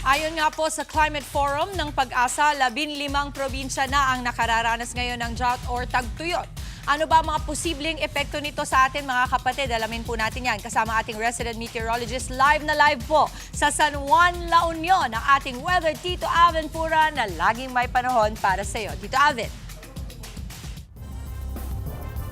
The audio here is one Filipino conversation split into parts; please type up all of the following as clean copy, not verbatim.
Ayon nga po sa Climate Forum ng Pag-asa, 15 probinsya na ang nakararanas ngayon ng drought or tagtuyot. Ano ba mga posibleng epekto nito sa atin mga kapatid? Alamin po natin yan kasama ating resident meteorologist live na live po sa San Juan, La Union, ang ating weather Tito Alvin Pura na laging may panahon para sa iyo. Tito Alvin.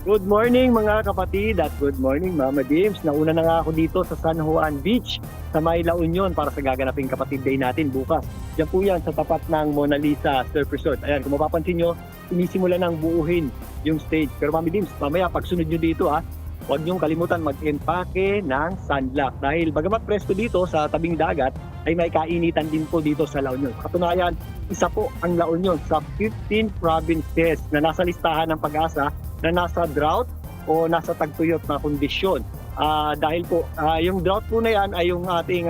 Good morning mga kapatid at good morning Mama James. Nauna na nga ako dito sa San Juan Beach sa may La Union para sa gaganaping Kapatid Day natin bukas. Diyan po yan sa tapat ng Mona Lisa Surf Resort. Ayan, kung mapapansin nyo, sinisimula ng buuhin yung stage. Pero Mama James, mamaya pagsunod nyo dito huwag niyong kalimutan mag-empake ng sunblock. Dahil bagamat presko dito sa tabing dagat, ay may kainitan din po dito sa La Union. Katunayan, isa po ang La Union sa 15 provinces na nasa listahan ng Pag-asa na nasa drought o nasa tagtuyot na kondisyon. Dahil po, yung drought po na yan ay yung ating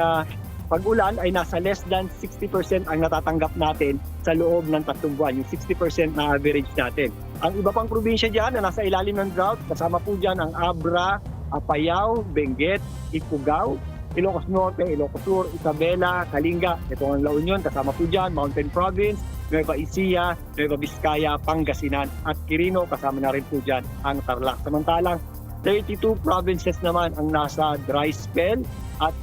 pag-ulan ay nasa less than 60% ang natatanggap natin sa loob ng 3 buwan, yung 60% na average natin. Ang iba pang probinsya dyan na nasa ilalim ng drought, kasama po dyan ang Abra, Apayao, Benguet, Ifugao, Ilocos Norte, Ilocos Sur, Isabela, Kalinga, ito ang La Union, kasama po dyan, Mountain Province, Nueva Ecija, Nueva Vizcaya, Pangasinan at Quirino, kasama na rin po dyan ang Tarlac. Samantalang 32 provinces naman ang nasa dry spell at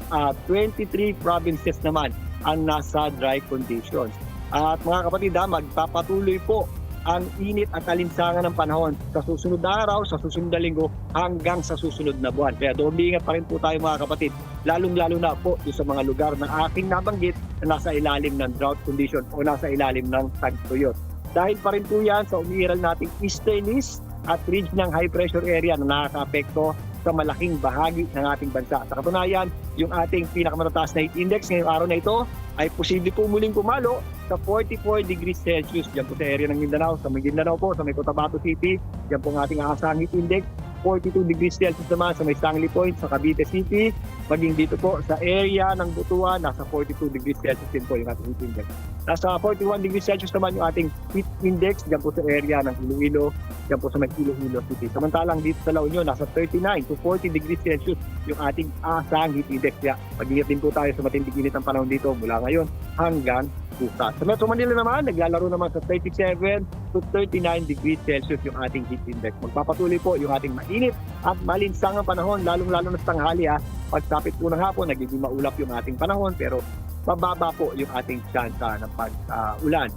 23 provinces naman ang nasa dry conditions. At mga kapatid, magpapatuloy po ang init at alinsangan ng panahon sa susunod na araw, sa susunod na linggo, hanggang sa susunod na buwan. Kaya doon ingat pa rin po tayo mga kapatid, lalong-lalo na po sa mga lugar na aking nabanggit na nasa ilalim ng drought condition o nasa ilalim ng tagtuyot. Dahil pa rin po yan sa umiiral nating easterlies at ridge ng high pressure area na nakaka-apekto sa malaking bahagi ng ating bansa. Sa katunayan, yung ating pinakamataas na heat index ngayong araw na ito ay posible po muling pumalo sa 44 degrees Celsius. Diyan po sa area ng Mindanao, sa Mindanao po, sa may Cotabato City, diyan po ang ating aasahang heat index. 42 degrees Celsius naman sa may Stanley Point, sa Cavite City. Maging dito po sa area ng Butuan, nasa 42 degrees Celsius din po yung ating heat index. Nasa 41 degrees Celsius naman yung ating heat index, diyan po sa area ng Iloilo, diyan po sa may Iloilo City. Samantalang dito sa La Union, nasa 39 to 40 degrees Celsius yung ating aasahang heat index. Kaya mag-ingat din po tayo sa matinding init ng panahon dito mula ngayon hanggang bukas. Sa Metro Manila naman, naglalaro naman sa 37 to 39 degrees Celsius yung ating heat index. Magpapatuloy po yung ating mainit at malinsangang panahon, lalong-lalo na sa tanghali. Pagsapit po ng hapon, nagiging maulap yung ating panahon, pero mababa po yung ating tsansa ng pag-ulan.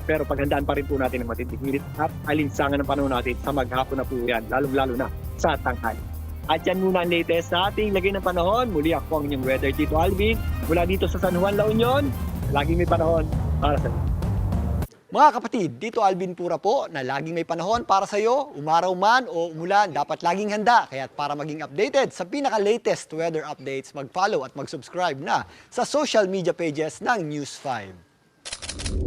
Pero paghandaan pa rin po natin ang matinding init at alinsangan ng panahon natin sa maghapon na po yan, lalong-lalo na sa tanghali. At yan muna ang latest sa ating lagay ng panahon. Muli ako ang inyong weather Tito Alvin mula dito sa San Juan, La Union. Laging may panahon para sa inyo. Mga kapatid, dito Alvin Pura po na laging may panahon para sa iyo, umaraw man o umulan, dapat laging handa. Kaya para maging updated sa pinaka-latest weather updates, mag-follow at mag-subscribe na sa social media pages ng News 5.